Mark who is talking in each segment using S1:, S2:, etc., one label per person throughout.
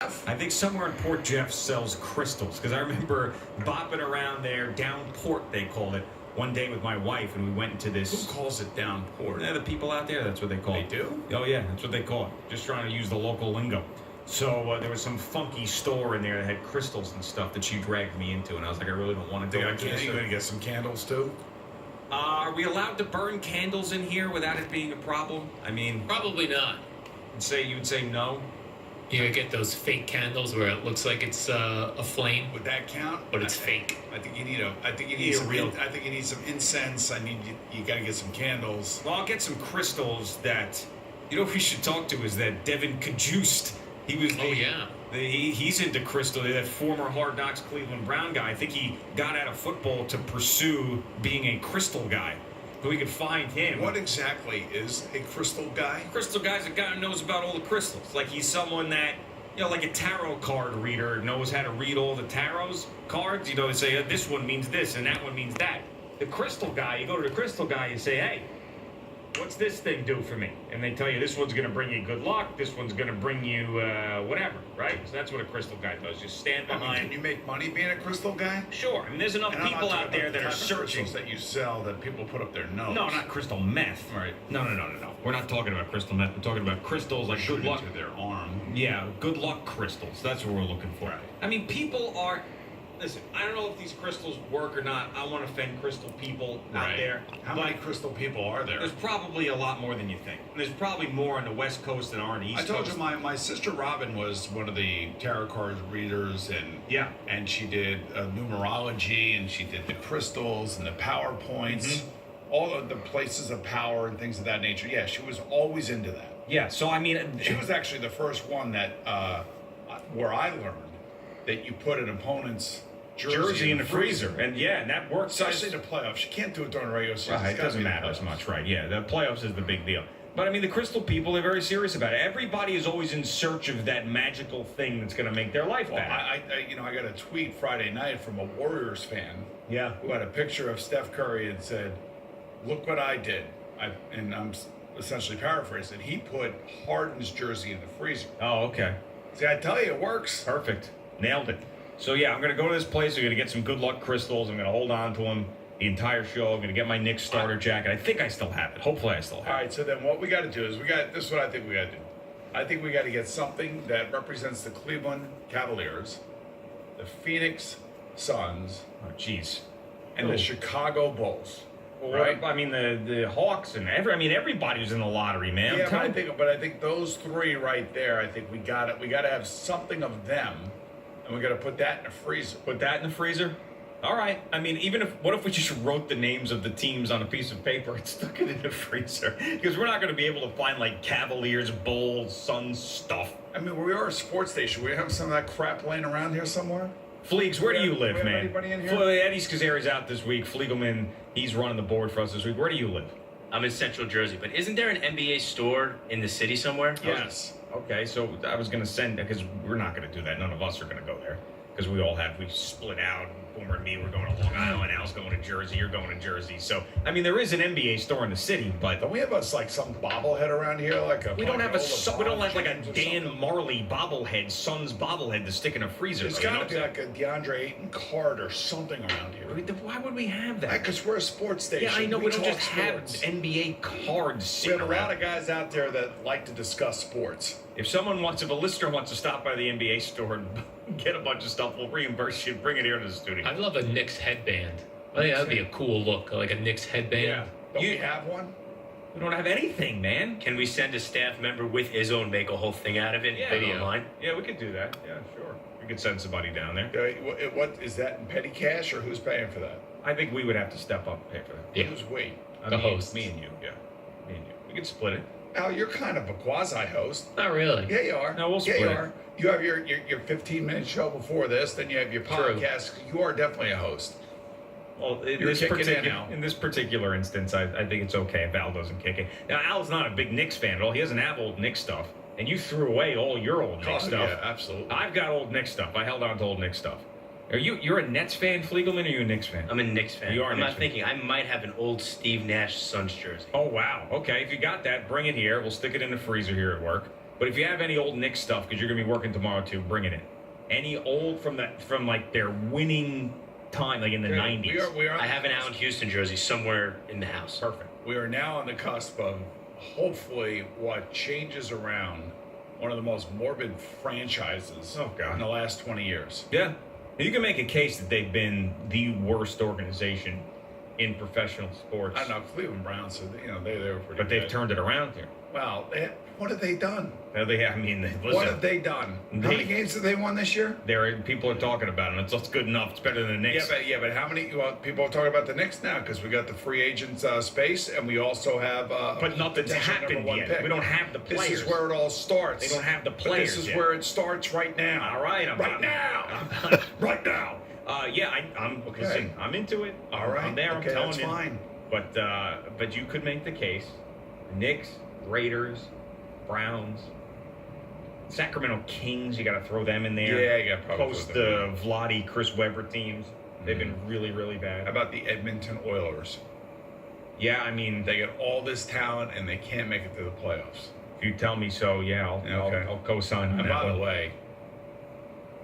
S1: I think somewhere in Port Jeff sells crystals, because I remember bopping around there, down port they called it, one day with my wife, and we went into this.
S2: Who calls it down port?
S1: The people out there, that's what they call it.
S2: They do?
S1: Oh yeah, that's what they call it. Just trying to use the local lingo. So there was some funky store in there that had crystals and stuff that she dragged me into, and I was like, I really don't want to go into this.
S2: You gonna get some candles too?
S1: Are we allowed to burn candles in here without it being a problem? I mean,
S3: Probably not.
S1: you would say no.
S3: You get those fake candles where it looks like it's a flame,
S2: Would that count?
S3: but it's fake.
S2: I think you need I think you need some incense. You got to get some candles.
S1: Well, I'll get some crystals that. You know who we should talk to is that Devin Cajuste. He was. He's into crystal. That former Hard Knocks Cleveland Brown guy. I think he got out of football to pursue being a crystal guy. So we could find him.
S2: What exactly is a crystal guy?
S1: Crystal guy's a guy who knows about all the crystals. Like he's someone that, like a tarot card reader knows how to read all the tarot's cards. They say this one means this and that one means that. The crystal guy, you go to the crystal guy, you say, hey, what's this thing do for me? And they tell you this one's going to bring you good luck. This one's going to bring you whatever, right? So that's what a crystal guy does. Just stand behind.
S2: Can you make money being a crystal guy?
S1: Sure. I mean, there's enough people out there that are searching.
S2: That you sell that people put up their nose.
S1: No, not crystal meth.
S2: Right.
S1: No. We're not talking about crystal meth. We're talking about crystals like good luck.
S2: To their arm.
S1: Yeah, good luck crystals. That's what we're looking for.
S2: Right.
S1: I mean, people are. Listen, I don't know if these crystals work or not. I want to offend crystal people out there.
S2: How many crystal people are there?
S1: There's probably a lot more than you think. There's probably more on the West Coast than are on the East Coast.
S2: I told you my sister Robin was one of the tarot card readers, and she did numerology, and she did the crystals and the PowerPoints, all of the places of power and things of that nature. Yeah, she was always into that.
S1: Yeah, so I mean,
S2: she was actually the first one that where I learned that you put an opponent's jersey in the freezer. And that works. Especially the playoffs. You can't do it during the regular season.
S1: Right, it doesn't matter as much, right? Yeah, the playoffs is the big deal. But I mean, the crystal people are very serious about it. Everybody is always in search of that magical thing that's going to make their life better.
S2: I got a tweet Friday night from a Warriors fan.
S1: Yeah.
S2: Who had a picture of Steph Curry and said, "Look what I did." And I'm essentially paraphrasing. He put Harden's jersey in the freezer.
S1: Oh, okay.
S2: See, I tell you, it works.
S1: Perfect. Nailed it. So yeah, I'm going to go to this place. I'm going to get some good luck crystals. I'm going to hold on to them the entire show. I'm going to get my Knicks starter jacket. I think I still have it. Hopefully I still have it.
S2: All right, so then what we got to do is this is what I think we got to do. I think we got to get something that represents the Cleveland Cavaliers, the Phoenix Suns, and the Chicago Bulls.
S1: Well, right? I mean, the Hawks and everybody was in the lottery, man.
S2: Yeah, but I think those three right there. I think we got to have something of them. And we got to put that in the freezer.
S1: Put that in the freezer? All right. I mean, what if we just wrote the names of the teams on a piece of paper and stuck it in the freezer? Because we're not going to be able to find, like, Cavaliers, Bulls, Suns stuff.
S2: I mean, we are a sports station. We have some of that crap laying around here somewhere.
S1: Fleegs, where do you live, man?
S2: Anybody in here?
S1: Eddie Scazzeri's out this week. Fliegelman, he's running the board for us this week. Where do you live?
S4: I'm in Central Jersey, but isn't there an NBA store in the city somewhere?
S2: Yes.
S1: Okay, so I was going to send, because we're not going to do that. None of us are going to go there, because we split out. Boomer and me, we're going to Long Island. Al's going to Jersey. You're going to Jersey. So, I mean, there is an NBA store in the city, but
S2: don't we have some bobblehead around here,
S1: we don't have like a Dan Marley bobblehead, Suns bobblehead to stick in a freezer.
S2: There's got to be like a DeAndre Ayton card or something around here.
S1: Why would we have that?
S2: Because we're a sports station.
S1: Yeah, I know. We don't just have NBA cards.
S2: We have a lot of guys out there that like to discuss sports.
S1: If a listener wants to stop by the NBA store and get a bunch of stuff, we'll reimburse you. Bring it here to the studio.
S3: I'd love a Knicks headband. I think that would be a cool look, like a Knicks headband.
S2: Yeah. Don't we have one?
S1: We don't have anything, man.
S4: Can we send a staff member with Izzo and make a whole thing out of it?
S1: Yeah,
S4: video online?
S1: Yeah, we could do that. Yeah, sure. We could send somebody down there.
S2: What is that in petty cash, or who's paying for that?
S1: I think we would have to step up and pay for that.
S3: Yeah.
S2: Who's we?
S3: The host.
S1: Me and you. Yeah. Me and you. We could split it.
S2: Al, you're kind of a quasi-host.
S3: Not really.
S2: Yeah, you are.
S1: No, we'll split
S2: you
S1: it.
S2: are. You have your 15-minute show before this, then you have your podcast. You are definitely a host.
S1: Well, in this particular instance, I think it's okay if Al doesn't kick it. Now, Al's not a big Knicks fan at all. He doesn't have old Knicks stuff. And you threw away all your old Knicks stuff.
S2: Yeah, absolutely.
S1: I've got old Knicks stuff. I held on to old Knicks stuff. You're a Nets fan, Fliegelman, or are you a Knicks fan?
S4: I'm a Knicks fan.
S1: You are.
S4: I'm not thinking. I might have an old Steve Nash Suns jersey.
S1: Oh wow. Okay, if you got that, bring it here. We'll stick it in the freezer here at work. But if you have any old Knicks stuff, because you're going to be working tomorrow too, bring it in. Any old from like their winning time, like in the 90s.
S2: We are
S4: I have an Allen Houston jersey somewhere in the house.
S1: Perfect.
S2: We are now on the cusp of hopefully what changes around one of the most morbid franchises in the last 20 years.
S1: Yeah. You can make a case that they've been the worst organization in professional sports.
S2: I don't know, Cleveland Browns, so, they were pretty
S1: But they've
S2: good.
S1: turned it around here.
S2: Well, what have they done?
S1: Listen,
S2: What have they done? How many games have they won this year?
S1: People are talking about them. It's good enough. It's better than the Knicks.
S2: But how many? Well, people are talking about the Knicks now because we got the free agents space, and we also have.
S1: But nothing's happened yet.
S2: Pick.
S1: We don't have the players.
S2: This is where it all starts.
S1: They don't have the
S2: But
S1: players.
S2: this is
S1: yet.
S2: where it starts right now.
S1: All right,
S2: right now.
S1: Listen, I'm into it.
S2: All right,
S1: I'm there.
S2: okay,
S1: I'm telling
S2: that's
S1: you.
S2: fine.
S1: But you could make the case: Knicks, Raiders, Browns, Sacramento Kings. You got to throw them in there.
S2: Yeah, you got to probably
S1: post
S2: throw
S1: the
S2: them
S1: Vlade, Chris Webber teams. They've been really, really bad.
S2: How about the Edmonton Oilers?
S1: Yeah, I mean,
S2: They got all this talent and they can't make it to the playoffs.
S1: if you tell me so, yeah, I'll co-sign on
S2: And
S1: that
S2: by the
S1: one.
S2: way,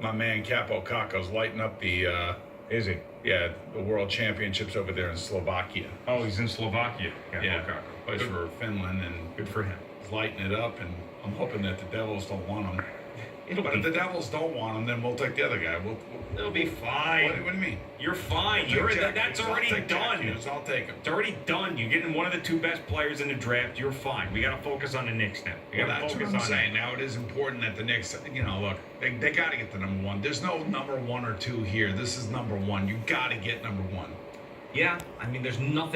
S2: my man Capo Caco's lighting up the
S1: Is he?
S2: the World Championships over there in Slovakia.
S1: Oh, he's in Slovakia.
S2: Plays for Finland, and
S1: Good for him.
S2: he's lighting it up. And I'm hoping that the Devils don't want him.
S1: It'll
S2: But
S1: be,
S2: if the Devils don't want him, then we'll take the other guy.
S1: it'll be fine.
S2: What do you mean?
S1: You're fine. That's already done.
S2: I'll take him.
S1: It's already done. You're getting one of the two best players in the draft. You're fine. We got to focus on the Knicks now. We
S2: Well,
S1: got to
S2: that's what
S1: focus
S2: I'm
S1: on
S2: saying. Now it is important that the Knicks, look, they got to get the number one. There's no number one or two here. This is number one. You got to get number one.
S1: Yeah, I mean, there's nothing.